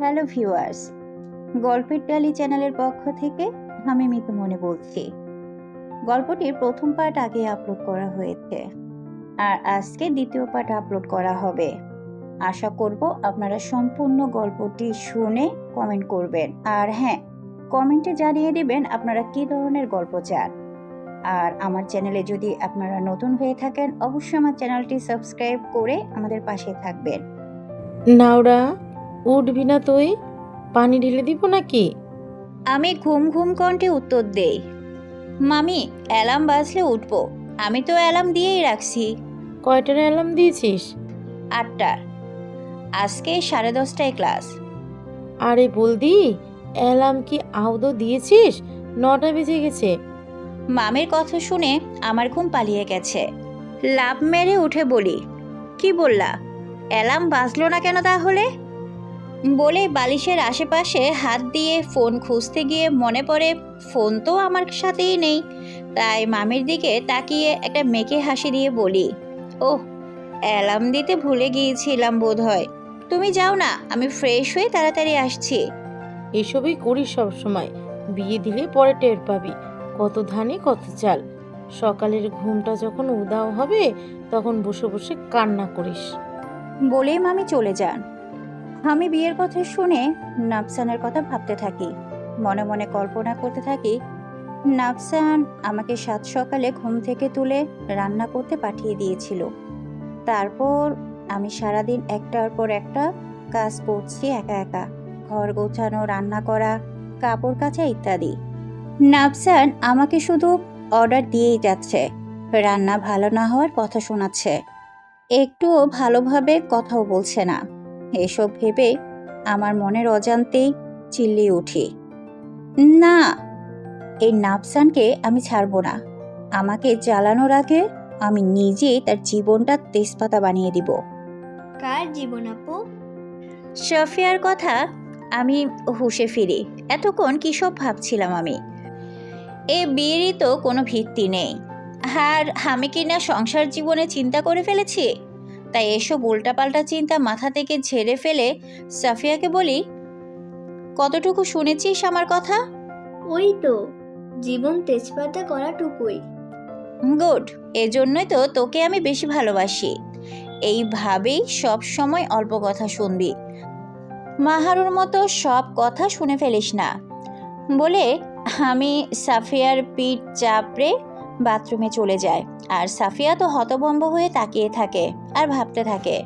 Hello viewers, গল্পের ডালি চ্যানেলের পক্ষ থেকে আমি মিতু মনে বলছি। গল্পটির প্রথম পার্ট আগে আপলোড করা হয়েছে আর আজকে দ্বিতীয় পার্ট আপলোড করা হবে। আশা করব আপনারা সম্পূর্ণ গল্পটি শুনে কমেন্ট করবেন। আর হ্যাঁ, কমেন্টে জানিয়ে দিবেন আপনারা কী ধরনের গল্প চান। আর আমার চ্যানেলে যদি আপনারা নতুন হয়ে থাকেন অবশ্যই আমার চ্যানেলটি সাবস্ক্রাইব করে আমাদের পাশে থাকবেন। নাওরা, উঠবি না তুই? পানি ঢেলে দিব নাকি? আমি ঘুম ঘুম কণ্ঠে উত্তর দেই, মামি অ্যালার্ম বাজলে উঠবো। আমি তো অ্যালার্ম দিয়েই রাখছি। কয়টার অ্যালার্ম দিয়েছিস? 8টার। আজকে 10:30টায় ক্লাস। আরে বলদি, অ্যালার্ম কি আদৌ দিয়েছিস? 9টা বেজে গেছে। মামির কথা শুনে আমার ঘুম পালিয়ে গেছে। লাফ মেরে উঠে বলি, কি বললা? অ্যালার্ম বাজলো না কেন তাহলে? বলে বালিশের আশেপাশে হাত দিয়ে ফোন খুঁজতে গিয়ে মনে পড়ে ফোন তো আমার সাথেই নেই। তাই মামির দিকে তাকিয়ে একটা মেকে হাসি দিয়ে বলি, ওহ, অ্যালার্ম দিতে ভুলে গিয়েছিলাম বোধহয়। তুমি যাও না, আমি ফ্রেশ হয়ে তাড়াতাড়ি আসছি। এসবই করিস সব সময়। বিয়ে দিলে পরে টের পাবি কত ধানে কত চাল। সকালের ঘুমটা যখন উদাও হবে তখন বসে বসে কান্না করিস। বলেই মামি চলে যান। আমি বিয়ের কথা শুনে নাফসানের কথা ভাবতে থাকি। মনে মনে কল্পনা করতে থাকি, নাফসান আমাকে সাত সকালে ঘুম থেকে তুলে রান্না করতে পাঠিয়ে দিয়েছিল। তারপর আমি সারাদিন একটার পর একটা কাজ করছি একা একা, ঘর গোছানো, রান্না করা, কাপড় কাচা ইত্যাদি। নাফসান আমাকে শুধু অর্ডার দিয়েই যাচ্ছে, রান্না ভালো না হওয়ার কথা শোনাচ্ছে, একটুও ভালোভাবে কথাও বলছে না। এসব ভেবে আমার মনের অজান্তেই চিল্লিয়ে উঠি, না, এই নাফসানকে আমি ছাড়বো না। আমাকে জ্বালানোর আগে আমি নিজেই তার জীবনটা তেজপাতা বানিয়ে দিব। কার জীবন আপু? সাফিয়ার কথা আমি হুঁশে ফিরি। এতক্ষণ কী সব ভাবছিলাম আমি। এ বিয়েরই তো কোনো ভিত্তি নেই। আর আমি কি না সংসার জীবনে চিন্তা করে ফেলেছি। তাই এসব উল্টাপাল্টা চিন্তা মাথা থেকে ঝেড়ে ফেলে সাফিয়াকে বলি, কতটুকু শুনেছিস আমার কথা? ওই তো, জীবন তেজপাতা করাটুকুই। গুড, এজন্যই তো তোকে আমি বেশি ভালোবাসি। এইভাবেই সব সময় অল্প কথা শুনবি, মাহারুর মতো সব কথা শুনে ফেলিস না। বলে আমি সাফিয়ার পিঠ চাপড়ে বাথরুমে চলে যায়। আর সাফিয়া তো হতভম্ব হয়ে তাকিয়ে থাকে আর ভাবতে থাকে,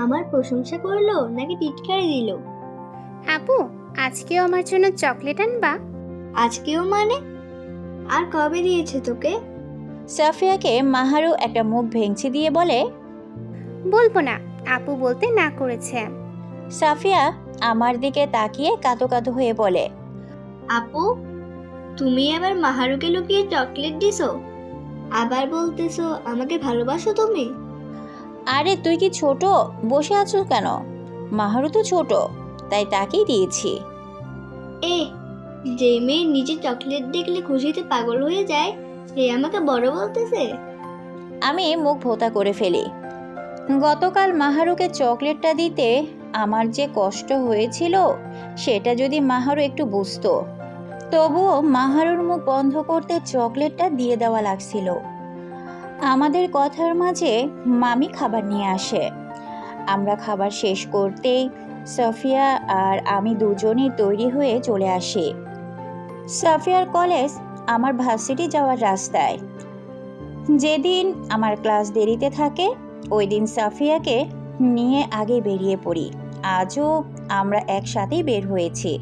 আমার প্রশংসা করলো নাকি টিটকারি দিল? আপু, আজকেও আমার জন্য চকলেট আনবা? আজকেও মানে? আর কবে দিয়েছে তোকে? সাফিয়াকে মাহারু একটা মুখ ভেঙচি দিয়ে বলে, বলবো না, আপু বলতে না করেছে। সাফিয়া আমার দিকে তাকিয়ে কাঁদো কাঁদো হয়ে বলে, আপু, তুমি আবার মাহারুকে লুকিয়ে চকলেট দিছো? আবার বলতেছো আমাকে ভালোবাসো তুমি? আরে তুই কি ছোট, বসে আছো কেন? মাহারু তো ছোট, তাই তাকেই দিয়েছি। এ, যে মেয়ে নিজে চকলেট দেখলে খুশিতে পাগল হয়ে যায় সে আমাকে বড় বলতেছে? আমি মুখ ভোঁতা করে ফেলি। গতকাল মাহারুকে চকলেটটা দিতে আমার যে কষ্ট হয়েছিল সেটা যদি মাহারু একটু বুঝতো। তবুও মাহারুর মুখ বন্ধ করতে চকলেটটা দিয়ে দেওয়া লাগছিল। আমাদের কথার মাঝে মামি খাবার নিয়ে আসে। আমরা খাবার শেষ করতেই সাফিয়া আর আমি দুজনেই তৈরি হয়ে চলে আসি। সাফিয়ার কলেজ আমার ভার্সিটি যাওয়ার রাস্তায়। যেদিন আমার ক্লাস দেরিতে থাকে ওই দিন সাফিয়াকে নিয়ে আগে বেরিয়ে পড়ি। আজও আমরা একসাথেই বের হয়েছি।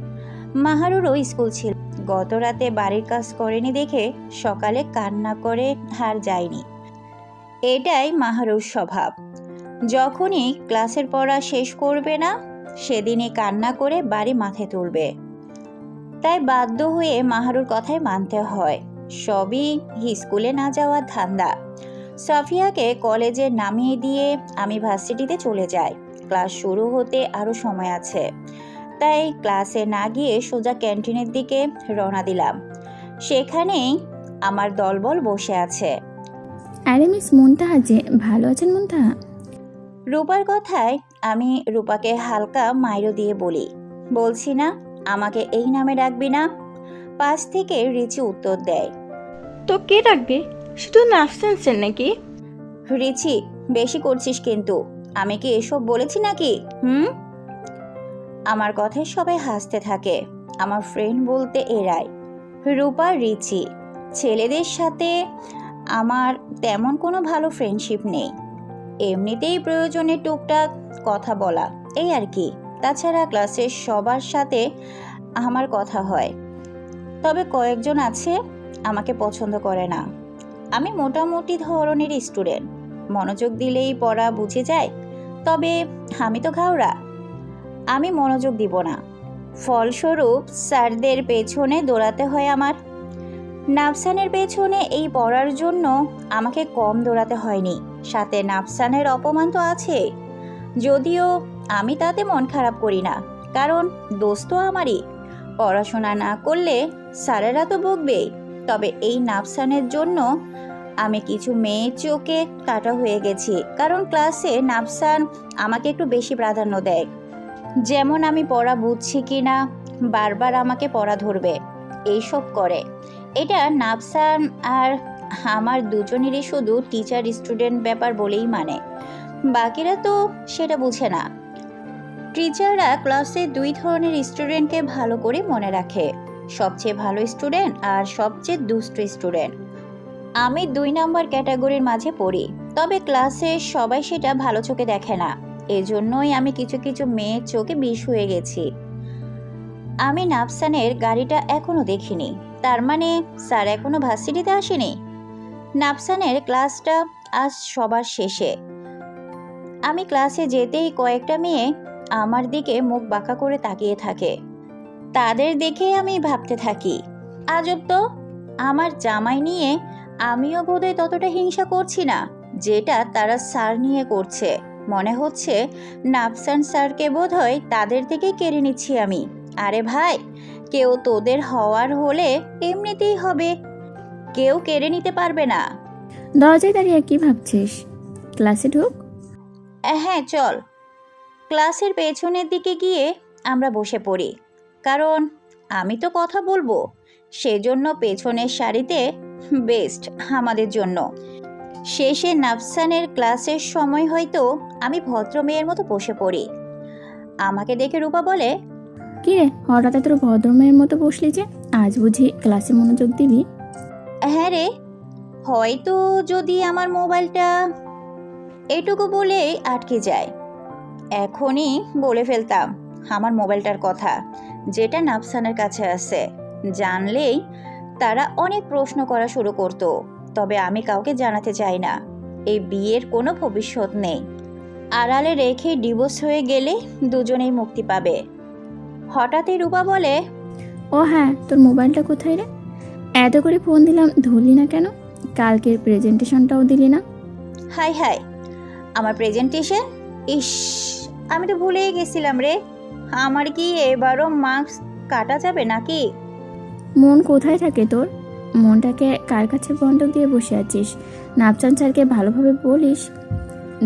মাহারুরও স্কুল ছিল। গত রাতে বাড়ির কাজ করেনি দেখে সকালে কান্না করে আর যায়নি। এটাই মাহারুর স্বভাব। যখনই ক্লাসের পড়া শেষ করবে না সেদিনই কান্না করে বাড়ি মাথায় তুলবে। তাই বাধ্য হয়ে মাহারুর কথাই মানতে হয়। সবই স্কুলে না যাওয়ার ধান্দা। সাফিয়াকে কলেজে নামিয়ে দিয়ে আমি ভার্সিটিতে চলে যাই। ক্লাস শুরু হতে আরও সময় আছে, তাই ক্লাসে না গিয়ে সোজা ক্যান্টিনের দিকে রওনা দিলাম। সেখানেই আমার দলবল বসে আছে। আরে মিস মুনতাহা যে, ভালো আছেন মুনতাহা? রূপার কথায় আমি রূপাকে হালকা মাইরো দিয়ে বলি, বলছি না আমাকে এই নামে ডাকবি না। পাশ থেকে রিচি উত্তর দেয়, তো কে ডাকবে? শুধু নাফসান স্যার নাকি? রিচি বেশি করছিস কিন্তু। আমি কি এসব বলেছি নাকি? আমার কথায় সবাই হাসতে থাকে। আমার ফ্রেন্ড বলতে এরাই, রূপা, রিচি। ছেলেদের সাথে আমার তেমন কোনো ভালো ফ্রেন্ডশিপ নেই। এমনিতেই প্রয়োজনে টুকটাক কথা বলা, এই আর কি। তাছাড়া ক্লাসের সবার সাথে আমার কথা হয়, তবে কয়েকজন আছে আমাকে পছন্দ করে না। আমি মোটামুটি ধরনের স্টুডেন্ট, মনোযোগ দিলেই পড়া বুঝে যায়। তবে আমি তো ঘাওড়া, আমি মনোযোগ দিব না। ফলস্বরূপ স্যারদের পেছনে দৌড়াতে হয় আমার। নাফসানের পেছনে এই পড়ার জন্য আমাকে কম দৌড়াতে হয়নি, সাথে নাফসানের অপমান তো আছে। যদিও আমি তাতে মন খারাপ করি না, কারণ দোষ তো আমারই। পড়াশোনা না করলে স্যারেরা তো বকবেই। তবে এই নাফসানের জন্য আমি কিছু মেয়ের চোখে কাটা হয়ে গেছি, কারণ ক্লাসে নাফসান আমাকে একটু বেশি প্রাধান্য দেয়। যেমন আমি পড়া বুঝছি কি না, বারবার আমাকে পড়া ধরবে, এইসব করে। এটা নাফসান আর আমার দুজনেরই শুধু টিচার স্টুডেন্ট ব্যাপার বলেই মানে, বাকিরা তো সেটা বুঝে না। টিচাররা ক্লাসে দুই ধরনের স্টুডেন্টকে ভালো করে মনে রাখে, সবচেয়ে ভালো স্টুডেন্ট আর সবচেয়ে দুষ্ট স্টুডেন্ট। আমি 2 নম্বর ক্যাটাগরির মাঝে পড়ি, তবে ক্লাসে সবাই সেটা ভালো চোখে দেখে না। এজন্যই আমি কিছু কিছু মেয়ের চোখে বিষ হয়ে গেছি। আমি নাফসানের গাড়িটা এখনো দেখিনি, তার মানে স্যার এখনো ভার্সিটিতে আসেনি। নাফসানের ক্লাসটা আজ সবার শেষে। আমি ক্লাসে যেতেই কয়েকটা মেয়ে আমার দিকে মুখ বাঁকা করে তাকিয়ে থাকে। তাদের দেখে আমি ভাবতে থাকি, আজব তো, আমার জামাই নিয়ে আমিও বোধহয় ততটা হিংসা করছি না যেটা তারা স্যার নিয়ে করছে। মনে হচ্ছে নাফসান স্যারকে বোধহয় তাদের থেকে কেড়ে নিচ্ছি আমি। আরে ভাই, কেউ তোদের হওয়ার হলে এমনিতেই হবে, কেউ কেড়ে নিতে পারবে না। দরজায় দাঁড়িয়ে কি ভাবছিস? ক্লাসে ঢুক। হ্যাঁ চল। ক্লাসের পেছনের দিকে গিয়ে আমরা বসে পড়ি, কারণ আমি তো কথা বলবো, সেজন্য পেছনের সারিতে বেস্ট আমাদের জন্য। শেষে নাফসানের ক্লাসের সময় হয়তো আমি ভদ্র মেয়ের মতো বসে পড়ি। আমাকে দেখে রূপা বলে, কি রে, হঠাৎ তোর ভদ্রমের মতো বসলি যে? আজ বুঝি ক্লাসে মনোযোগ দিবি? হ্যাঁ রে, হয়তো যদি আমার মোবাইলটা, এটুকু বলেই আটকে যায়। এখনই বলে ফেলতাম আমার মোবাইলটার কথা, যেটা নাফসানের কাছে আছে। জানলেই তারা অনেক প্রশ্ন করা শুরু করতো, তবে আমি কাউকে জানাতে চাই না। এই বিয়ের কোনো ভবিষ্যৎ নেই, আড়ালে রেখে ডিভোর্স হয়ে গেলে দুজনেই মুক্তি পাবে। হঠাৎই রূপা বলে, ও হ্যাঁ, তোর মোবাইলটা কোথায় রে? এত করে ফোন দিলাম, ধরলি না কেন? কালকের প্রেজেন্টেশনটাও দিলি না। হাই হাই, আমার প্রেজেন্টেশন, ইস, আমি তো ভুলেই গেছিলাম রে। আমার কি এবারও মার্কস কাটা যাবে নাকি? মন কোথায় থাকে তোর? মনটাকে কার কাছে বন্ধক দিয়ে বসে আছিস? নাফসান স্যারকে ভালোভাবে বলিস,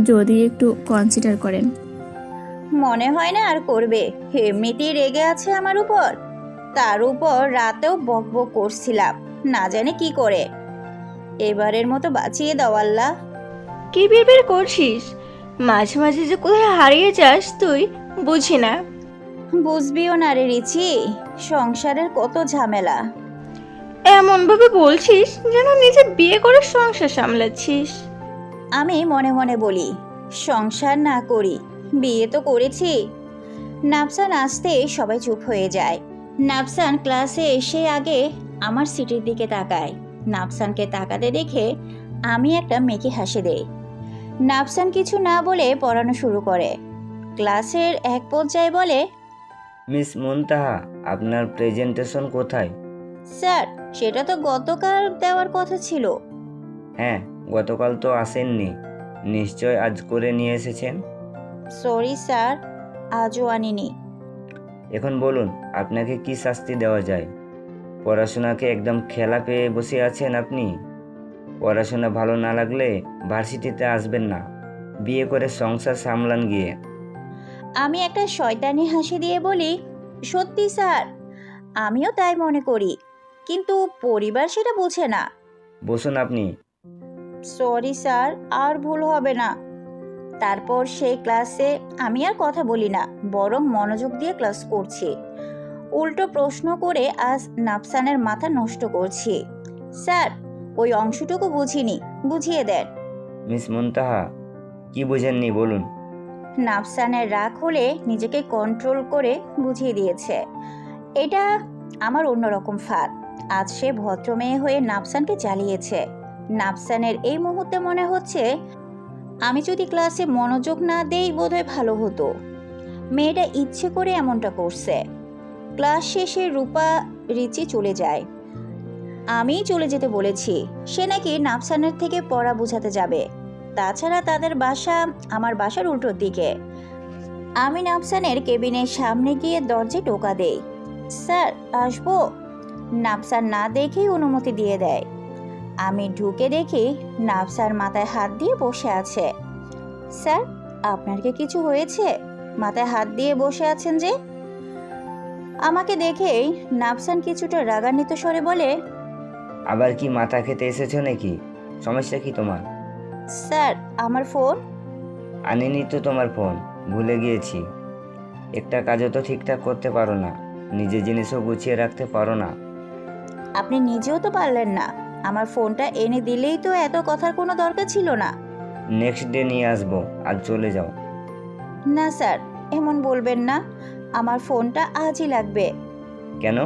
যদি একটু কনসিডার করেন। মনে হয় না আর করবে, এমনিতেই রেগে আছে আমার উপর। তার উপর রাতেও বকবক করছিলাম, না জানে কি করে। এবারের মতো বাঁচিয়ে দাও আল্লাহ। কি বিড়বিড় করছিস? মাঝে মাঝে যে কোথায় হারিয়ে যাস তুই, বুঝি না। বুঝবিও না রে রিচি, সংসারের কত ঝামেলা। এমন ভাবে বলছিস যেন নিজে বিয়ে করে সংসার সামলাচ্ছিস। আমি মনে মনে বলি, সংসার না করি, বিয়ে তো করেছি। নাফসান আসতে সবাই চুপ হয়ে যায়। নাফসান ক্লাসে এসে আগে আমার সিটের দিকে তাকায়। নাফসানকে তাকাতে দেখে আমি একটা মেকি হাসি দেই। নাফসান কিছু না বলে পড়ানো শুরু করে। ক্লাসের এক পর্যায়ে বলে, মিস মুনতাহা, আপনার প্রেজেন্টেশন কোথায়? স্যার সেটা তো গতকাল দেওয়ার কথা ছিল। হ্যাঁ, গতকাল তো আসেননি, নিশ্চয় আজ করে নিয়ে এসেছেন। সরি স্যার, আজও আনিনি। এখন বলুন আপনাকে কি শাস্তি দেওয়া যায়? পড়াশোনাকে একদম খেলা পেয়ে বসে আছেন আপনি। পড়াশোনা ভালো না লাগলে ভার্সিটিতে আসবেন না, বিয়ে করে সংসার সামলান গিয়ে। আমি একটা শয়তানি হাসি দিয়ে বলি, সত্যি স্যার, আমিও তাই মনে করি, কিন্তু পরিবার সেটা বোঝে না। বসুন আপনি। সরি স্যার, আর ভুল হবে না। তারপর সেই ক্লাসে আমি আর কথা বলি না, বরং মনোযোগ দিয়ে ক্লাস করছি। উল্টো প্রশ্ন করে আজ নাফসানের মাথা নষ্ট করছি। স্যার, ওই অংশটুকু বুঝিনি, বুঝিয়ে দেন। মিস মুনতাহা, কি বুঝেননি বলুন। নাফসানের রাগ হলে নিজেকে কন্ট্রোল করে বুঝিয়ে দিয়েছে। এটা আমার অন্যরকম ফাঁদ। আজ সে ভদ্র মেয়ে হয়ে নাফসানকে জ্বালিয়েছে। নাফসানের এই মুহূর্তে মনে হচ্ছে আমি যদি ক্লাসে মনোযোগ না দেই বোধহয় ভালো হতো। মেয়েটা ইচ্ছে করে এমনটা করছে। ক্লাস শেষে রূপা রিচি চলে যায়। আমিই চলে যেতে বলেছি। সে নাকি নাফসানের থেকে পড়া বোঝাতে যাবে। তাছাড়া তাদের বাসা আমার বাসার উল্টোর দিকে। আমি নাফসানের কেবিনের সামনে গিয়ে দরজায় টোকা দেই। স্যার, আসবো? নাফসান না দেখেই অনুমতি দিয়ে দেয়। আমি ঢুকে দেখি নাফসার মাথায় হাত দিয়ে বসে আছে। স্যার, আপনার কি কিছু হয়েছে? মাথায় হাত দিয়ে বসে আছেন যে? আমাকে দেখেই নাফসান কিছুটা রাগান্বিত স্বরে বলে, আবার কি মাথা খেতে এসেছো নাকি? সমস্যা কি তোমার? স্যার, আমার ফোন। আনিনি তো তোমার ফোন, ভুলে গিয়েছি। একটা কাজও তো ঠিকঠাক করতে পারো না, নিজের জিনিসও গুছিয়ে রাখতে পারো না। আপনি নিজেও তো পারলেন না। আমার ফোনটা এনে দিলেই তো এত কথার কোনো দরকার ছিল না। নেক্সট ডে নিয়ে আসবো, আজ চলে যাও। না স্যার, এমন বলবেন না। আমার ফোনটা আজই লাগবে। কেন?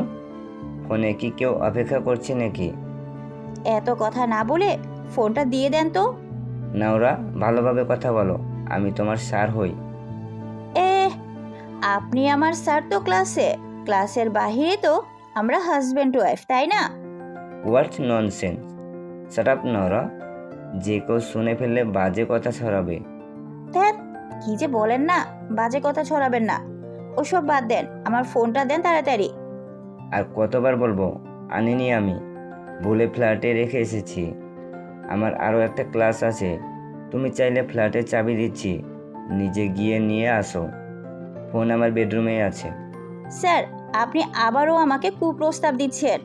ফোনে কি কেউ অপেক্ষা করছে নাকি? এত কথা না বলে ফোনটা দিয়ে দেন তো। না, ওরা ভালোভাবে কথা বলো, আমি তোমার স্যার হই। আপনি আমার স্যার তো ক্লাসের বাহিরে তো আমরা হাজব্যান্ড ওয়াইফ, তাই না? What nonsense! Shut up Nora, যে কেউ শুনে ফেললে বাজে কথা ছড়াবে। ধ্যাত, কি যে বলেন না, বাজে কথা ছড়াবেন না। ওসব বাদ দেন, আমার ফোনটা দেন তাড়াতাড়ি। আর কতবার বলবো আনিনি আমি, ভুলে ফ্ল্যাটে রেখে এসেছি। আমার আরও একটা ক্লাস আছে, তুমি চাইলে ফ্ল্যাটের চাবি দিচ্ছি, নিজে গিয়ে নিয়ে আসো। ফোন আমার বেডরুমে আছে। স্যার, আপনি আবারও আমাকে কুপ্রস্তাব দিচ্ছেন।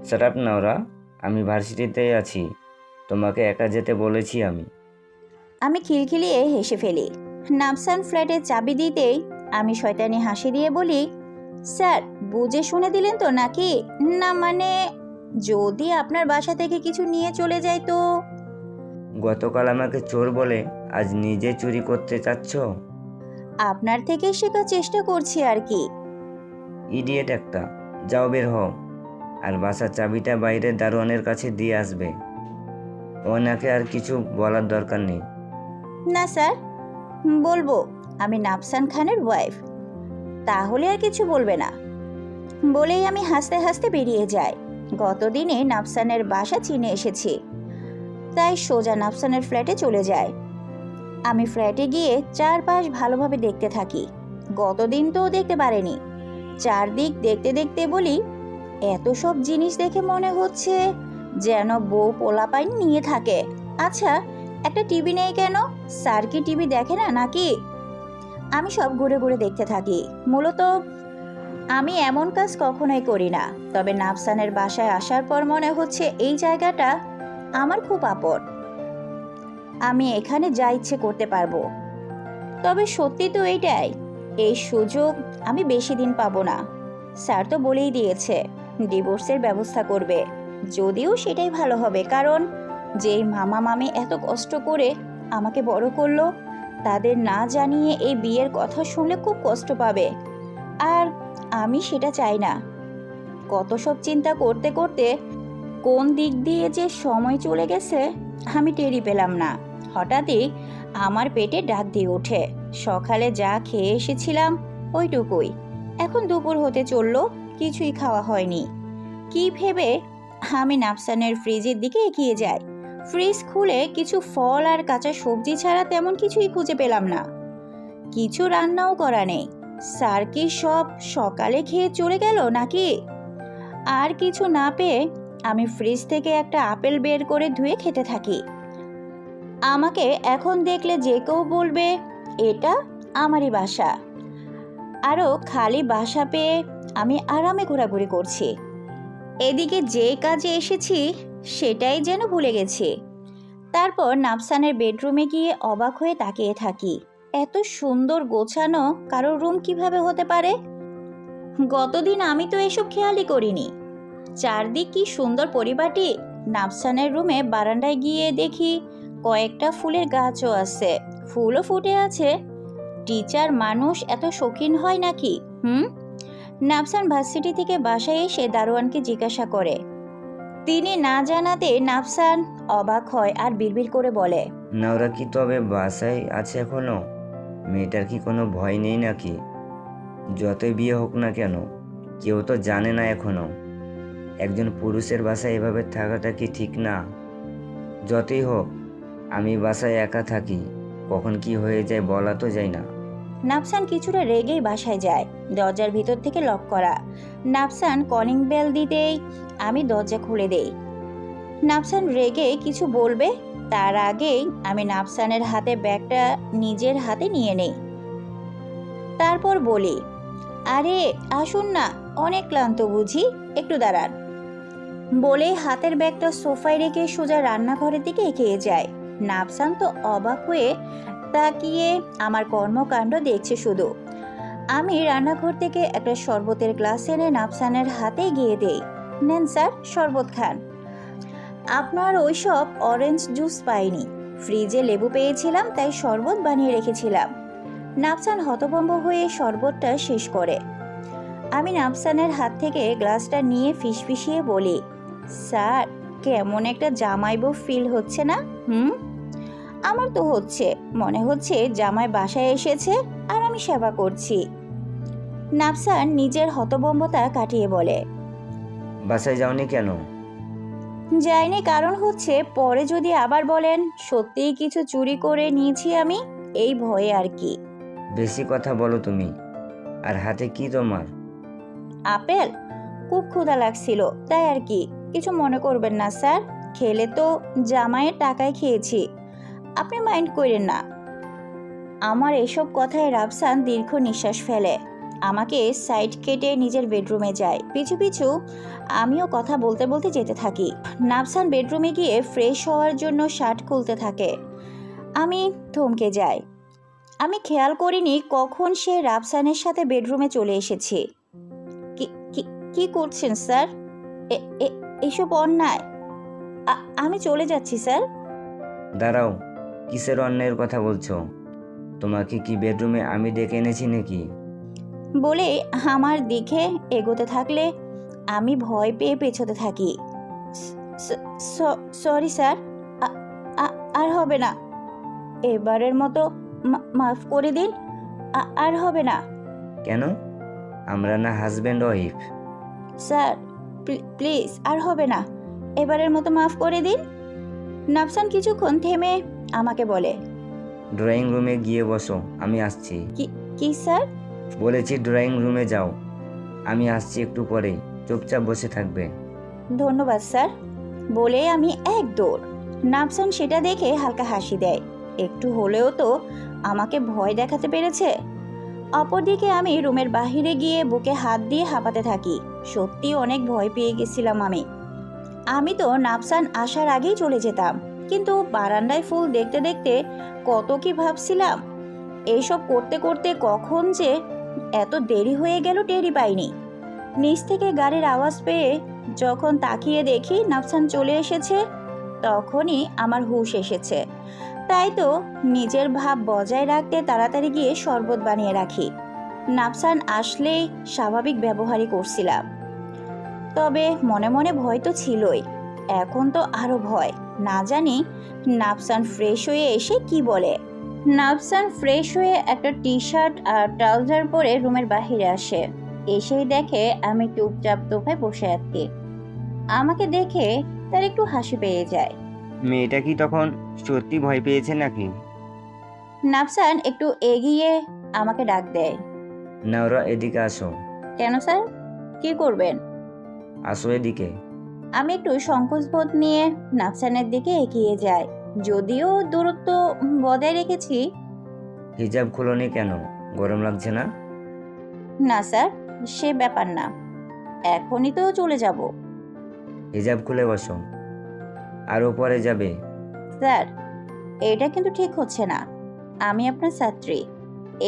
শাট আপ নোরা, আমি ভার্সিটিতেই আছি, তোমাকে একা যেতে বলেছি আমি। আমি খিলখিলিয়ে হেসে ফেলি। নাফসান ফ্ল্যাটের চাবি দিতেই আমি শয়তানি হাসি দিয়ে বলি, স্যার, বুঝে শুনে দিলেন তো নাকি? না মানে, যদি আপনার বাসা থেকে কিছু নিয়ে চলে যায় তো? গতকাল আমাকে চোর বলে আজ নিজে চুরি করতে চাচ্ছ? আপনার থেকে শেখার চেষ্টা করছি আর কি। ইডিয়েট একটা, যাও বের হও। আর বাসার চাবিটা বাইরের দারোয়ানের কাছে দিয়ে আসবে। ওনাকে আর কিছু বলার দরকার নেই। না স্যার, বলবো আমি নাফসান খানের ওয়াইফ, তাহলে আর কিছু বলবে না। বলেই আমি হাসতে হাসতে বেরিয়ে যাই। গতদিনে নাফসানের বাসা চিনে এসেছি, তাই সোজা নাফসানের ফ্ল্যাটে চলে যায়। আমি ফ্ল্যাটে গিয়ে চারপাশ ভালোভাবে দেখতে থাকি। গতদিন তো দেখতে পারেনি। চারদিক দেখতে দেখতে বলি, এত সব জিনিস দেখে মনে হচ্ছে যেন বউ পোলাপাইন নিয়ে থাকে। আচ্ছা, একটা টিভি নেই কেন? স্যার কি টিভি দেখে না নাকি? আমি সব ঘুরে ঘুরে দেখতে থাকি। মূলত আমি এমন কাজ কখনোই করি না, তবে নাফসানের বাসায় আসার পর মনে হচ্ছে এই জায়গাটা আমার খুব আপন। আমি এখানে যা ইচ্ছে করতে পারবো। তবে সত্যি তো এইটাই, এই সুযোগ আমি বেশি দিন পাবো না। স্যার তো বলেই দিয়েছে ডিভোর্সের ব্যবস্থা করবে, যদিও সেটাই ভালো হবে, কারণ যেই মামা মামি এত কষ্ট করে আমাকে বড় করলো, তাদের না জানিয়ে এই বিয়ের কথা শুনলে খুব কষ্ট পাবে, আর আমি সেটা চাই না। কত সব চিন্তা করতে করতে কোন দিক দিয়ে যে সময় চলে গেছে আমি টেরই পেলাম না। হঠাৎই আমার পেটে ডাক দিয়ে ওঠে। সকালে যা খেয়ে এসেছিলাম ওইটুকুই, এখন দুপুর হতে চললো, কিছুই খাওয়া হয়নি। কি ভেবে আমি নাফসানের ফ্রিজের দিকে এগিয়ে যাই। ফ্রিজ খুলে কিছু ফল আর কাঁচা সবজি ছাড়া তেমন কিছুই খুঁজে পেলাম না। কিছু রান্নাও করা নেই। স্যার কি সব সকালে খেয়ে চলে গেল নাকি? আর কিছু না পেয়ে আমি ফ্রিজ থেকে একটা আপেল বের করে ধুয়ে খেতে থাকি। আমাকে এখন দেখলে যে কেউ বলবে এটা আমারই বাসা। আরও খালি বাসা পেয়ে আমি আরামে ঘোরাঘুরি করছি। এদিকে যে কাজে এসেছি সেটাই যেন ভুলে গেছি। তারপর নাফসানের বেডরুমে গিয়ে অবাক হয়ে তাকিয়ে থাকি। এত সুন্দর গোছানো কারোর রুম কিভাবে হতে পারে? গতদিন আমি তো এসব খেয়ালই করিনি। চারদিক কি সুন্দর পরিপাটি। নাফসানের রুমে বারান্দায় গিয়ে দেখি কয়েকটা ফুলের গাছও আছে, ফুলও ফুটে আছে। টিচার মানুষ এত শৌখিন হয় নাকি? নাফসান ভার্সিটি থেকে বাসায় এসে দারোয়ানকে জিজ্ঞাসা করে। তিনি না জানাতে নাফসান অবাক হয় আর বিড়বিড় করে বলে, নওরা কি তবে বাসায় আছে এখনো? মেয়েটার কি কোনো ভয় নেই নাকি? যতই বিয়ে হোক না কেন, কেউ তো জানে না এখনো। একজন পুরুষের বাসায় এভাবে থাকাটা কি ঠিক না? যতই হোক, আমি বাসায় একা থাকি, কখন কি হয়ে যায় বলা তো যায় না। নাফসান কিছুটা রেগেই বাসায় যায়। দরজার ভিতর থেকে লক করা। নাফসান কলিং বেল দিতেই আমি দরজা খুলে দেই। নাফসান রেগে কিছু বলবে, তার আগেই আমি নাফসানের হাতে ব্যাগটা নিজের হাতে নিয়ে নেই। তারপর বলি, আরে আসুন না, অনেক ক্লান্ত বুঝি, একটু দাঁড়ান। বলে হাতের ব্যাগটা সোফায় রেখে সোজা রান্নাঘরের দিকে এগিয়ে যায়। নাফসান তো অবাক হয়ে তাকিয়ে আমার কর্মকাণ্ড দেখছে শুধু। আমি রান্নাঘর থেকে একটা শরবতের গ্লাস এনে নাফসানের হাতে গিয়ে দেই। নেন স্যার, শরবত খান। আপনার ওইসব অরেঞ্জ জুস পাইনি, ফ্রিজে লেবু পেয়েছিলাম তাই শরবত বানিয়ে রেখেছিলাম। নাফসান হতভম্ব হয়ে শরবতটা শেষ করে। আমি নাফসানের হাত থেকে গ্লাসটা নিয়ে ফিসফিসিয়ে বলি, স্যার কেমন একটা জামাই বউ ফিল হচ্ছে না? আমার তো হচ্ছে, মনে হচ্ছে জামাই বাসায় এসেছে আর আমি সেবা করছি। নাফসান নিজের হতভম্বতা কাটিয়ে বলে, বাসায় যাওনি কেন? যাইনি কারণ হচ্ছে পরে যদি আবার বলেন সত্যিই কিছু চুরি করে নিয়েছি আমি, এই ভয়ে আর কি। বেশি কথা বলো তুমি। আর হাতে কি তোমার? আপেল, খুব ক্ষুধা লাগছিল তাই আর কি, কিছু মনে করবেন না স্যার, খেলে তো জামাইয়ের টাকায় খেয়েছি, আপনি মাইন্ড করেন না। আমার এসব কথায় রাফসান দীর্ঘ নিঃশ্বাস ফেলে। আমাকে সাইড কেটে নিজের বেডরুমে যায়। পিছু পিছু আমিও কথা বলতে বলতে যেতে থাকি। নাফসান বেডরুমে গিয়ে ফ্রেশ হওয়ার জন্য শার্ট খুলতে থাকে। আমি থমকে যাই। আমি খেয়াল করিনি কখন সে রাফসানের সাথে বেডরুমে চলে এসেছি। কি করছেন স্যার? এসব অন্যায়। আমি চলে যাচ্ছি স্যার। দাঁড়াও, কিসের অন্যায়ের কথা বলছো? তোমাকে কি বেডরুমে আমি ডেকে এনেছি নাকি? বলে আমার দিকে এগোতে থাকলে আমি ভয় পেয়ে পেছোতে থাকি। সরি স্যার, আর হবে না, এবারের মতো মাফ করে দিন, আর হবে না। কেন? আমরা না হাজব্যান্ড ওয়াইফ? স্যার প্লিজ, আর হবে না, এবারের মতো মাফ করে দিন। নাফসান কিছুক্ষণ থেমে আমাকে বলে, ড্রয়িং রুমে গিয়ে বসো, আমি আসছি। কি স্যার? বলেছি ড্রয়িং রুমে যাও, আমি আসছি একটু পরেই, চুপচাপ বসে থাকবে। ধন্যবাদ স্যার। বলে আমি এক দৌড়। নাফসান সেটা দেখে হালকা হাসি দেয়। একটু হলেও তো আমাকে ভয় দেখাতে পেরেছে। অপরদিকে আমি রুমের বাহিরে গিয়ে বুকে হাত দিয়ে হাঁপাতে থাকি। সত্যি অনেক ভয় পেয়ে গেছিলাম আমি তো নাফসান আসার আগেই চলে যেতাম, কিন্তু বারান্দায় ফুল দেখতে দেখতে কত কি ভাবছিলাম। এইসব করতে করতে কখন যে এত দেরি হয়ে গেল টেরই পাইনি। নিচ থেকে গাড়ির আওয়াজ পেয়ে যখন তাকিয়ে দেখি নাফসান চলে এসেছে, তখনই আমার হুঁশ এসেছে। তাই তো নিজের ভাব বজায় রাখতে তাড়াতাড়ি গিয়ে শরবত বানিয়ে রাখি। নাফসান আসলেই স্বাভাবিক ব্যবহারই করছিলাম, তবে মনে মনে ভয় তো ছিলই। এখন তো আরো ভয়, না জানি নাফসান ফ্রেশ হয়ে এসে কি বলে। নাফসান ফ্রেশ হয়ে একটা টি শার্ট আর ট্রাউজার পরে রুমের বাহিরে আসে। এসেই দেখে আমি চুপচাপ সোফায় বসে আছি। আমাকে দেখে তার একটু হাসি পেয়ে যায়। মেয়েটা কি তখন সত্যি ভয় পেয়েছে নাকি? নাফসান একটু এগিয়ে আমাকে ডাক দেয়। নওরা, এদিকে আসো। কেন স্যার, কি করবেন? আসো এদিকে। আমি একটু সংকোচবোধ নিয়ে নাফসানের দিকে এগিয়ে যাই, যদিও দূরত্ব বজায় রেখেছি। হিজাব খুলোনি কেন? গরম লাগছে না? না স্যার, সে ব্যাপার না, এখনই তো চলে যাব। হিজাব খুলে বসো, আরও পরে যাবে। স্যার, এটা কিন্তু ঠিক হচ্ছে না। আমি আপনার ছাত্রী,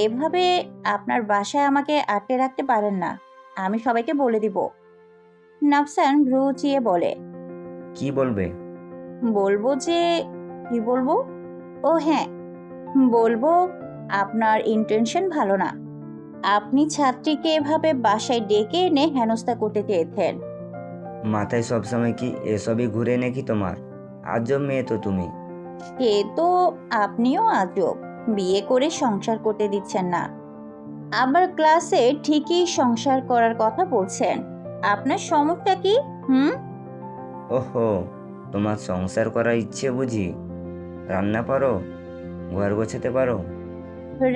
এভাবে আপনার বাসায় আমাকে আটকে রাখতে পারেন না। আমি সবাইকে বলে দিব। নাফসান ভ্রু উঁচিয়ে বলে, কি বলবে? বলবো যে, কি বলবো? ও হ্যাঁ, বলবো আপনার ইন্টেনশন ভালো না। আপনি ছাত্রীকে এভাবে বাসায় ডেকে এনে হেনস্থা করতে চেয়েছেন। মাথায় সবসময় কি এসবই ঘুরে নাকি তোমার? আজব মেয়ে তো তুমি। সে তো আপনিও আজব, বিয়ে করে সংসার করতে দিচ্ছেন না, আবার ক্লাসে ঠিকই সংসার করার কথা বলছেন। আপনার সমস্যা কি? ওহো, তোমার সংসার করার ইচ্ছে বুঝি? রান্না পারো? ঘর গোছাতে পারো?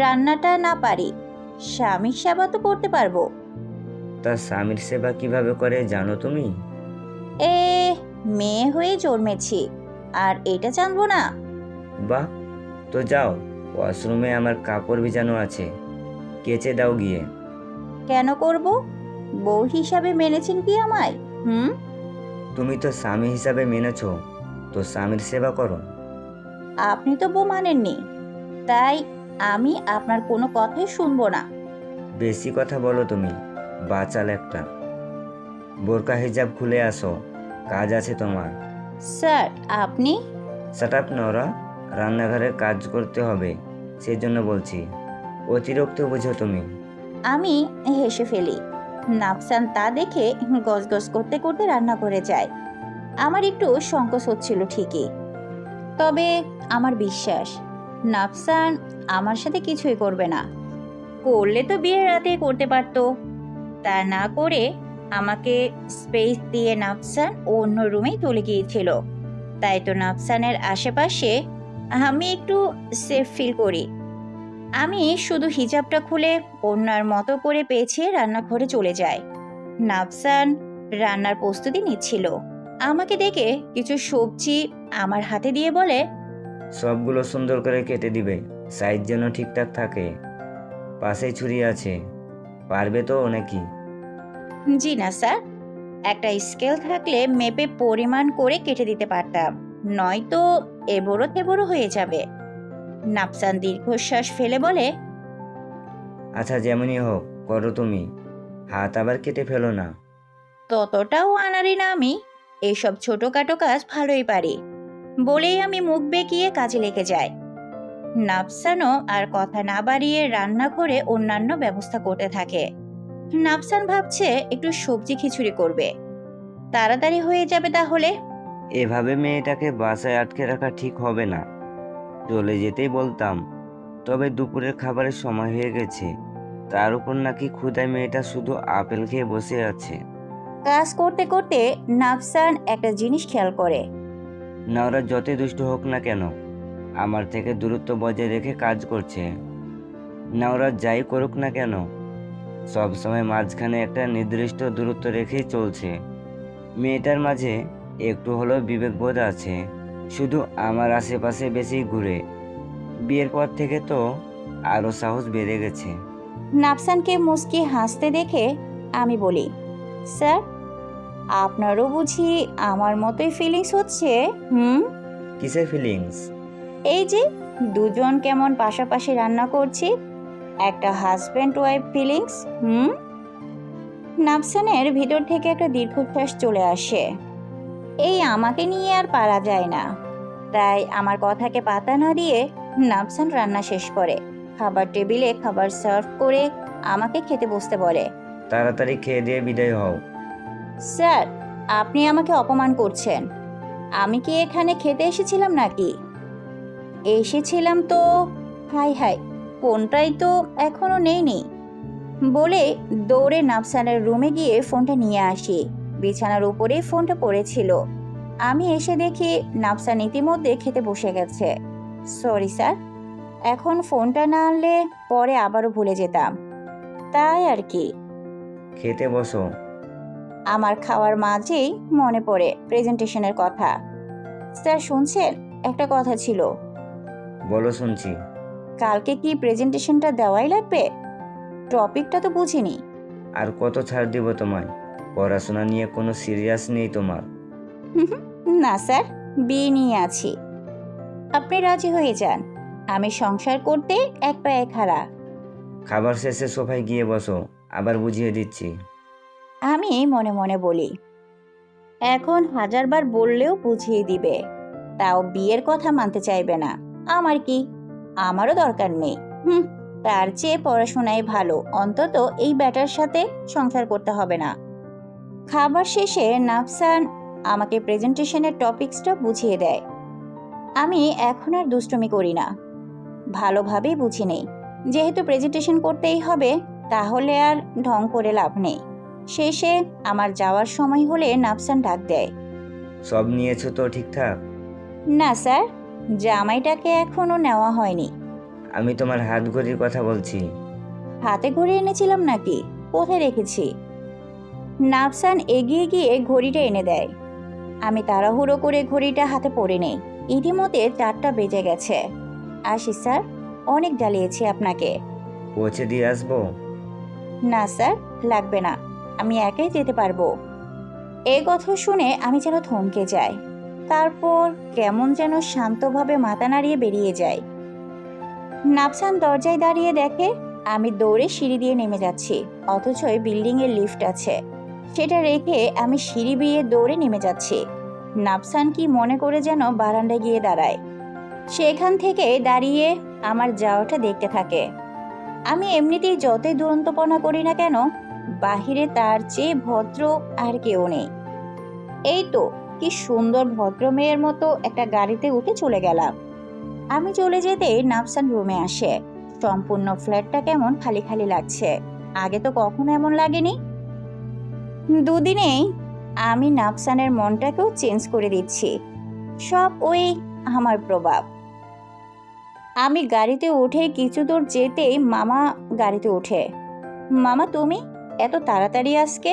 রান্নাটা না পারি, স্বামীর সেবা তো করতে পারবো। তা স্বামীর সেবা কিভাবে করে জানো তুমি? এ, মেয়ে হয়ে জন্মেছি, আর এটা জানবো না? বাহ, তো যাও, ওয়াশরুমে আমার কাপড় ভিজানো আছে, কেচে দাও গিয়ে। কেন করব? বউ হিসাবে মেনেছেন কি আমায়? তুমি তো স্বামী হিসাবে মেনেছো, তো স্বামীর সেবা করো। আপনি তো বউ মানেননি, তাই আমি আপনার কোনো কথাই শুনবো না। বেশি কথা বলো তুমি, বাচাল একটা। বোরকা হিজাব খুলে আসো, কাজ আছে তোমার। স্যার, আপনি? শাট আপ নোরা, রান্নাঘরে কাজ করতে হবে, সেজন্য বলছি। অতিরিক্ত বুঝো তুমি। আমি হেসে ফেলি। নাফসান তা দেখে গজগজ করতে করতে রান্না করে যায়। আমার একটু সংকোচ হচ্ছিল ঠিকই, তবে আমার বিশ্বাস নাফসান আমার সাথে কিছুই করবে না। করলে তো বিয়ের রাতে করতে পারতো, তা না করে আমাকে স্পেস দিয়ে নাফসান অন্য রুমে চলে গিয়েছিল। তাই তো নাফসানের আশেপাশে আমি একটু সেফ ফিল করি। আমি শুধু হিজাবটা খুলে অন্যার মতো করে পেঁচিয়ে রান্নাঘরে চলে যাই। নাফসান রান্নার প্রস্তুতি নিচ্ছিল। আমাকে দেখে কিছু সবজি আমার হাতে দিয়ে বলে, সবগুলো সুন্দর করে কেটে দিবে, সাইজ যেন ঠিকঠাক থাকে। পাশে ছুরি আছে, পারবে তো নাকি? জি না স্যার, একটা স্কেল থাকলে মেপে পরিমাণ করে কেটে দিতে পারতাম, নয়তো এবড়ো থেবড়ো হয়ে যাবে। নাফসান দীর্ঘশ্বাস ফেলে বলে, আচ্ছা, যেমনই হোক করো তুমি, হাত আবার কেটে ফেলো না। ততটাও আনারি না আমি, এইসব ছোটখাটো কাজ ভালোই পারি বলেই আমি মুখ বেঁকিয়ে কাজে লেগে যাই। নাফসানও আর কথা না বাড়িয়ে রান্নাঘরে অন্যান্য ব্যবস্থা করতে থাকে। নাফসান ভাবছে একটু সবজি খিচুড়ি করবে, তাড়াতাড়ি হয়ে যাবে তাহলে। এভাবে মেয়েটাকে বাসায় আটকে রাখা ঠিক হবে না, চলে যেতেই বলতাম। তবে দুপুরের খাবারের সময় হয়ে গেছে, তার উপর নাকি ক্ষুধায় মেয়েটা শুধু আপেল খেয়ে বসে আছে। কাজ করতে করতে নাফসান একটা জিনিস খেয়াল করে। না, ওরা যতই দুষ্ট হোক না কেন, আমার থেকে দূরত্ব বজায় রেখে কাজ করছে। না, ওরা যাই করুক না কেন, সবসময় মাঝখানে একটা নির্দিষ্ট দূরত্ব রেখেই চলছে। মেয়েটার মাঝে একটু হলেও বিবেকবোধ আছে, শুধু আমার আশেপাশে বেশি ঘুরে। বিয়ের পর থেকে তো আরও সাহস বেড়ে গেছে। নাফসানকে মুচকি হাসতে দেখে আমি বলি, স্যার, আপনারও বুঝি আমার মতোই ফিলিংস হচ্ছে? কিসের ফিলিংস? এই যে দুজন কেমন পাশাপাশি রান্না করছি, একটা হাজব্যান্ড ওয়াইফ ফিলিংস। নাফসানের ভিতর থেকে একটা দীর্ঘশ্বাস চলে আসে। এই আমাকে নিয়ে আর পারা যায় না, তাই আমার কথাকে পাতা না দিয়ে নাফসান রান্না শেষ করে খাবার টেবিলে খাবার সার্ভ করে আমাকে খেতে বসতে বলে। তাড়াতাড়ি খেয়ে দিয়ে বিদায় হও। স্যার, আপনি আমাকে অপমান করছেন। আমি কি এখানে খেতে এসেছিলাম নাকি? এসেছিলাম তো। হাই হাই, ফোনটাই তো এখনো নেইনি বলে দৌড়ে নাফসানের রুমে গিয়ে ফোনটা নিয়ে আসি। বিছানার উপরে ফোনটা পড়েছিল। আমি এসে দেখি নাফসান ইতিমধ্যে খেতে বসে গেছে। সরি স্যার, এখন ফোনটা না আনলে পরে আবারও ভুলে যেতাম, তাই আর কি। খেতে বসো। আমার খাওয়ার মাঝেই মনে পড়ে প্রেজেন্টেশনের কথা। স্যার শুনছেন, একটা কথা ছিল। বলো, শুনছি। কালকে কি প্রেজেন্টেশনটা দেওয়াই লাগবে? টপিকটা তো বুঝিনি। আর কত ছাড় দিব তোমায়? পড়াশোনা নিয়ে কোনো সিরিয়াস নেই তোমার? না স্যার, বিয়ে নিয়ে আছি। আপনি রাজি হয়ে যান, আমি সংসার করতে এক পায়ে খাড়া। খাবার শেষে সোফায় গিয়ে বসো, আবার বুঝিয়ে দিচ্ছি। আমি মনে মনে বলি, এখন হাজারবার বললেও বুঝিয়ে দিবে, তাও বিয়ের কথা মানতে চাইবে না। আমার কি, আমারও দরকার নেই। তার চেয়ে পড়াশোনায় ভালো, অন্তত এই ব্যাটার সাথে সংসার করতে হবে না। খাবার শেষে নাফসান আমাকে প্রেজেন্টেশনের টপিকসটা বুঝিয়ে দেয়। আমি এখন আর দুষ্টুমি করি না, ভালোভাবেই বুঝি নেই। যেহেতু প্রেজেন্টেশন করতেই হবে, তাহলে আর ঢং করে লাভ নেই। শেষে আমার যাওয়ার সময় হলে নাফসান ডাক দেয়। সব নিয়েছো তো ঠিকঠাক? না স্যার, জামাইটাকে এখনো নেওয়া হয়নি। আমি তোমার হাত ঘড়ির কথা বলছি। হাতে ঘড়ি এনেছিলাম নাকি? কোথায় রেখেছি? নাফসান এগিয়ে গিয়ে ঘড়িটা এনে দেয়। আমি তাড়াহুড়ো করে ঘড়িটা হাতে পরে নেই। ইতিমধ্যে 4টা বেজে গেছে। আসি স্যার, অনেক জ্বালিয়েছি আপনাকে। পৌঁছে দিয়ে আসবো? না স্যার, লাগবে না, আমি একাই যেতে পারবো। এই কথা শুনে আমি যেন থমকে যাই, তারপর কেমন যেন শান্তভাবে মাথা নাড়িয়ে বেরিয়ে যাই। নাফসান দরজায় দাঁড়িয়ে দেখে আমি দৌড়ে সিঁড়ি দিয়ে নেমে যাচ্ছি, অথচ বিল্ডিং এর লিফট আছে, সেটা রেখে আমি সিঁড়ি বেয়ে দৌড়ে নেমে যাচ্ছি। নাফসান কি মনে করে যেন বারান্দায় গিয়ে দাঁড়ায়, সেখান থেকে দাঁড়িয়ে আমার যাওয়াটা দেখতে থাকে। আমি এমনিতেই যতই দুরন্তপনা করি না কেন, বাহিরে তার চেয়ে ভদ্র আর কেউ নেই। এই তো কি সুন্দর ভদ্র মেয়ের মতো একটা গাড়িতে উঠে চলে গেলাম। আমি চলে যেতেই নাফসান রুমে আসে। সম্পূর্ণ ফ্ল্যাটটা কেমন খালি খালি লাগছে, আগে তো কখনো এমন লাগেনি। দুদিনেই আমি নাফসানের মনটাকেও চেঞ্জ করে দিচ্ছি, সব ওই আমার প্রভাব। আমি গাড়িতে উঠে কিছু দূর যেতেই মামা গাড়িতে ওঠে। মামা, তুমি এত তাড়াতাড়ি আজকে?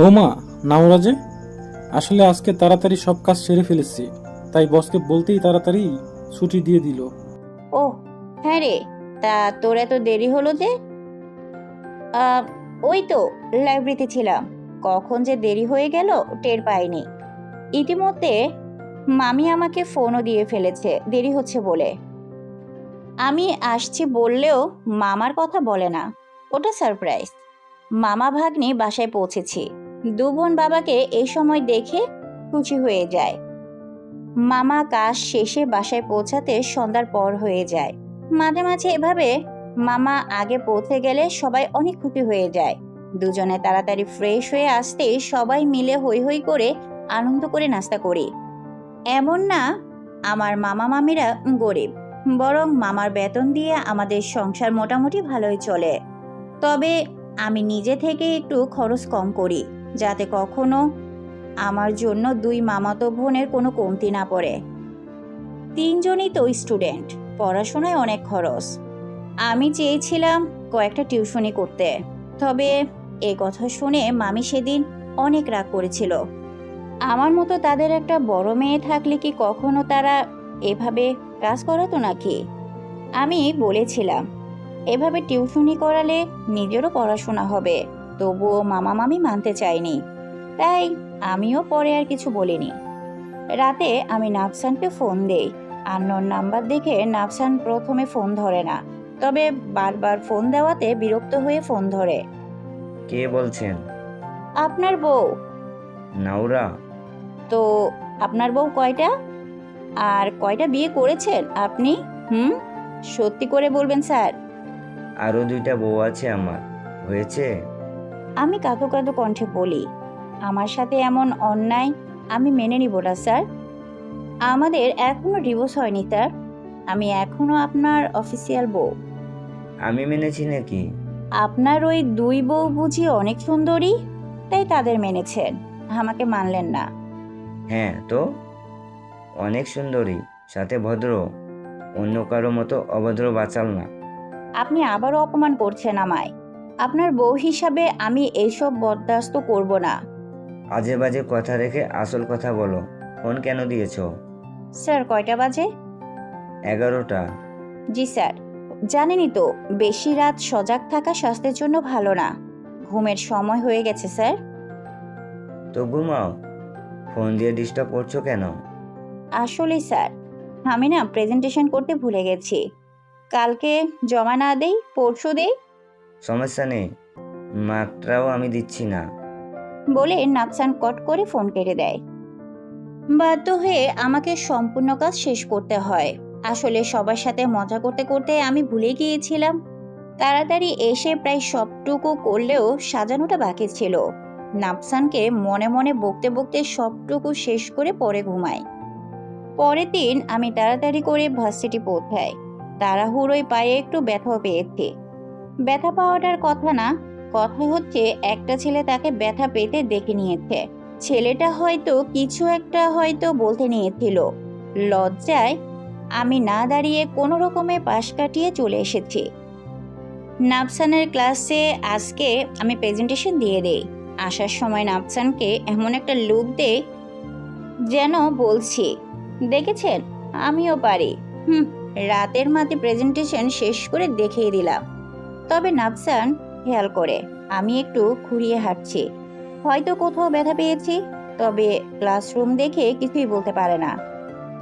ও মা, নাওরা যে, আসলে আজকে তাড়াতাড়ি সব কাজ সেরে ফেলেছি, তাই বসকে বলতেই তাড়াতাড়ি ছুটি দিয়ে দিল। ও হ্যাঁ রে, তা তোর এত দেরি হলো যে? ওই তো লাইব্রেরিতে ছিলাম, কখন যে দেরি হয়ে গেল টের পাইনি। ইতিমধ্যে মামি আমাকে ফোনও দিয়ে ফেলেছে দেরি হচ্ছে বলে। আমি আসছি বললেও মামার কথা বলে না, ওটা সারপ্রাইজ। মামা ভাগ্নি বাসায় পৌঁছেছি। দু বোন বাবাকে এই সময় দেখে খুশি হয়ে যায়। মামা কাজ শেষে বাসায় পৌঁছাতে সন্ধ্যার পর হয়ে যায়। মাঝে মাঝে এভাবে মামা আগে পৌঁছে গেলে সবাই অনেক খুশি হয়ে যায়। দুজনে তাড়াতাড়ি ফ্রেশ হয়ে আসতেই সবাই মিলে হই হই করে আনন্দ করে নাস্তা করি। এমন না আমার মামা মামিরা গরিব, বরং মামার বেতন দিয়ে আমাদের সংসার মোটামুটি ভালোই চলে। তবে আমি নিজে থেকে একটু খরচ কম করি, যাতে কখনো আমার জন্য দুই মামাতো বোনের কোনো কমতি না পড়ে। তিনজনই তো স্টুডেন্ট, পড়াশোনায় অনেক খরচ। আমি চেয়েছিলাম কয়েকটা টিউশনি করতে, তবে এ কথা শুনে মামি সেদিন অনেক রাগ করেছিল। আমার মতো তাদের একটা বড় মেয়ে থাকলে কি কখনো তারা এভাবে কাজ করাতো নাকি? আমি বলেছিলাম এভাবে টিউশনি করালে নিজেরও পড়াশোনা হবে, তবুও মামা মামি মানতে চায়নি, তাই আমিও পরে আর কিছু বলিনি। রাতে আমি নাফসানকে ফোন দেই। আননোন নাম্বার দেখে নাফসান প্রথমে ফোন ধরে না, তবে বারবার ফোন দেওয়াতে বিরক্ত হয়ে ফোন ধরে। কে বলছেন? আপনার বউ। নাওরা? তো আপনার বউ কয়টা? আর কয়টা বিয়ে করেছেন আপনি? সত্যি করে বলবেন স্যার। আরও 2টা বউ আছে আমার। হয়েছে? আমি কাঁদো কাঁদো কণ্ঠে বলি, আমার সাথে এমন অন্যায় আমি মেনে নিব না স্যার। আমাদের এখনো ডিভোর্স হয়নি স্যার, আমি এখনো আপনার অফিসিয়াল বউ। আমি মেনেছি নাকি? আপনার ওই 2 বউ বুঝি অনেক সুন্দরী, তাই তাদের মেনেছেন, আমাকে মানলেন না। হ্যাঁ তো, অনেক সুন্দরী, সাথে ভদ্র, অন্য কারো মতো অভদ্র বাচাল না। আপনি আবারও অপমান করছেন আমায়। আপনার বউ হিসাবে আমি এইসব বরদাস্ত করব না। আজে বাজে কথা রেখে আসল কথা বলো। ফোন কেন দিয়েছো? স্যার কয়টা বাজে? 11টা। জি স্যার, জানেনই তো বেশি রাত সজাগ থাকা স্বাস্থ্যের জন্য ভালো না। ঘুমের সময় হয়ে গেছে স্যার। তো ঘুমাও, ফোন দিয়ে ডিস্টার্ব করছো কেন? আসলে স্যার, আমি না প্রেজেন্টেশন করতে ভুলে গেছি। কালকে জমা না দেই, পরশু দেই। সমস্যা নেই, মার্কটাও আমি দিচ্ছি না। বলে নাফসান কট করে ফোন কেটে দেয়। বাধ্য হয়ে আমাকে সম্পূর্ণ কাজ শেষ করতে হয়। আসলে সবার সাথে মজা করতে করতে আমি ভুলে গিয়েছিলাম। তাড়াতাড়ি এসে প্রায় সবটুকু করলেও সাজানোটা বাকি ছিল। নাফসানকে মনে মনে বকতে বকতে সবটুকু শেষ করে পরে ঘুমাই। পরের দিন আমি তাড়াতাড়ি করে ভার্সিটি পৌঁছাই। তাড়াহুড়োয় পায়ে একটু ব্যথাও পেয়েছি। ব্যথা পাওয়াটার কথা না, কথা হচ্ছে একটা ছেলে তাকে ব্যথা পেতে ডেকে নিয়েছে। ছেলেটা হয়তো কিছু একটা বলতে নিয়েছিল। লজ্জায় আমি না দাঁড়িয়ে কোনো রকমে পাশ কাটিয়ে চলে এসেছি। নাফসানের ক্লাসে আজকে আমি প্রেজেন্টেশন দিয়ে দেই। আসার সময় নাফসানকে এমন একটা লুক দেই যেন বলছি, দেখেছেন আমিও পারি। রাতের মাঝে প্রেজেন্টেশন শেষ করে দেখিয়ে দিলাম। তবে নাফসান খেয়াল করে আমি একটু ঘুরিয়ে হাঁটছি, হয়তো কোথাও ব্যথা পেয়েছি। তবে ক্লাসরুম দেখে কিছুই বলতে পারে না।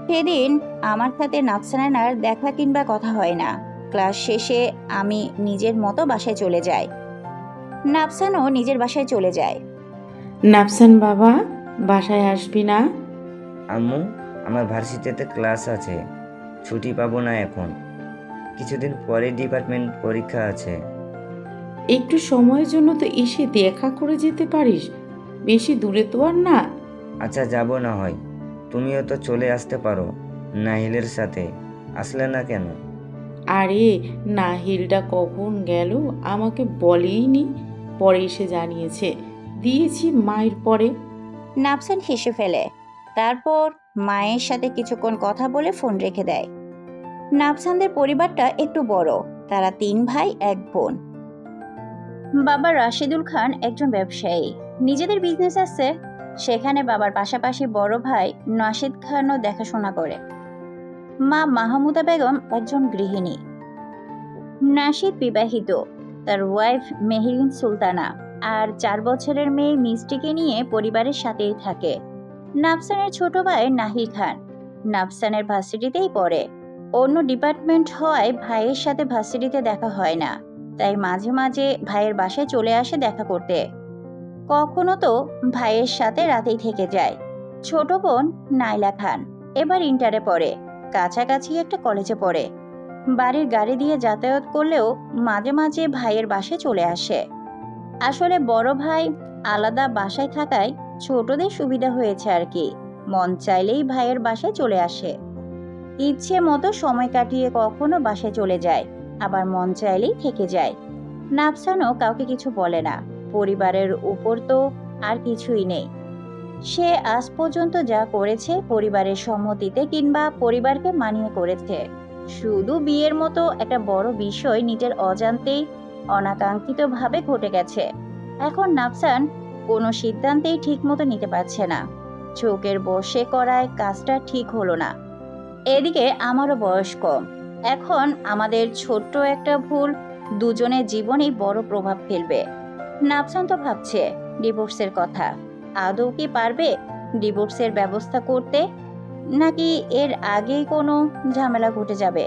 সেদিন আমার সাথে নাফসানের আর দেখা কিংবা কথা হয় না। ক্লাস শেষে আমি নিজের মতো বাসায় চলে যাই। নাফসানও নিজের বাসায় চলে যায়। নাফসান বাবা, বাসায় আসবি না? আম্মু, আমার ভার্সিটিতে ক্লাস আছে, ছুটি পাবো না এখন। কিছুদিন পরে ডিপার্টমেন্ট পরীক্ষা আছে। একটু সময়ের জন্য তো এসে দেখা করে যেতে পারিস, বেশি দূরে তো আর না। আচ্ছা, যাব না হয়। তুমিও তো চলে আসতে পারো নাহিলের সাথে, আসলে না কেন? আরে নাহিলটা কখন গেল আমাকে বলেইনি, পরে এসে জানিয়েছে, দিয়েছি মায়ের পরে। নাফসান হেসে ফেলে, তারপর মায়ের সাথে কিছুক্ষণ কথা বলে ফোন রেখে দেয়। নাফসানদের পরিবারটা একটু বড়, তারা 3 ভাই 1 বোন। বাবা রাশিদুল খান একজন ব্যবসায়ী, নিজেদের বিজনেস আছে। সেখানে বাবার পাশাপাশি বড় ভাই নাশিদ খানও দেখাশোনা করে। মা মাহমুদা বেগম একজন গৃহিণী। নাশিদ বিবাহিত, তার ওয়াইফ মেহেরিন সুলতানা আর 4 বছরের মেয়ে মিষ্টিকে নিয়ে পরিবারের সাথেই থাকে। নাফসানের ছোট ভাই নাহিল খান নাফসানের ভার্সিটিতেই পড়ে। অন্য ডিপার্টমেন্ট হওয়ায় ভাইয়ের সাথে ভার্সিটিতে দেখা হয় না, তাই মাঝে মাঝে ভাইয়ের বাসায় চলে আসে দেখা করতে। কখনো তো ভাইয়ের সাথে রাতেই থেকে যায়। ছোট বোন নাইলা খান এবার ইন্টারে পড়ে, কাছাকাছি একটা কলেজে পড়ে। বাড়ির গাড়ি দিয়ে যাতায়াত করলেও মাঝে মাঝে ভাইয়ের বাসায় চলে আসে। আসলে বড় ভাই আলাদা বাসায় থাকায় ছোটদের সুবিধা হয়েছে আর কি। মন চাইলেই ভাইয়ের বাসায় চলে আসে, ইচ্ছে মতো সময় কাটিয়ে কখনো বাসায় চলে যায়, আবার মন চাইলেই থেকে যায়। নাফসানও কাউকে কিছু বলে না, পরিবারের উপর তো আর কিছুই নেই। সে আজ পর্যন্ত যা করেছে পরিবারের সম্মতিতে কিংবা পরিবারকে মানিয়ে করেছে। শুধু বিয়ের মতো একটা বড় বিষয় নিজের অজান্তেই অনাকাঙ্ক্ষিতভাবে ঘটে গেছে। এখন নাফসান কোনো সিদ্ধান্তেই ঠিক মতো নিতে পারছে না। চোখের বশে করায় কাজটা ঠিক হলো না। এদিকে আমারও বয়স কম। এখন আমাদের ছোট্ট একটা ভুল দুজনের জীবনেই বড় প্রভাব ফেলবে। নাফসান তো ভাবছে ডিভোর্সের কথা। আদৌ কি পারবে ডিভোর্সের ব্যবস্থা করতে, নাকি এর আগেই কোনো ঝামেলা ঘটে যাবে?